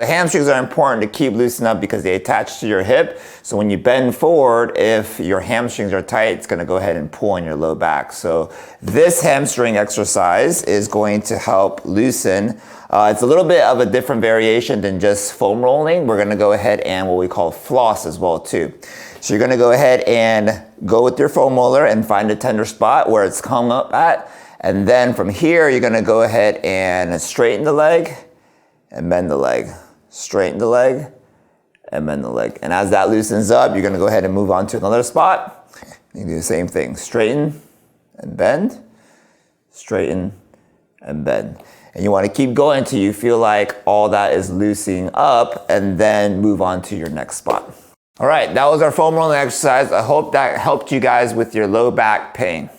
The hamstrings are important to keep loosened up because they attach to your hip. So when you bend forward, if your hamstrings are tight, it's gonna go ahead and pull on your low back. So this hamstring exercise is going to help loosen. It's a little bit of a different variation than just foam rolling. We're gonna go ahead and what we call floss as well too. So you're gonna go ahead and go with your foam roller and find a tender spot where it's hung up at. And then from here, you're gonna go ahead and straighten the leg and bend the leg. Straighten the leg and bend the leg. And as that loosens up, you're gonna go ahead and move on to another spot. You do the same thing, straighten and bend, straighten and bend. And you wanna keep going until you feel like all that is loosening up and then move on to your next spot. All right, that was our foam rolling exercise. I hope that helped you guys with your low back pain.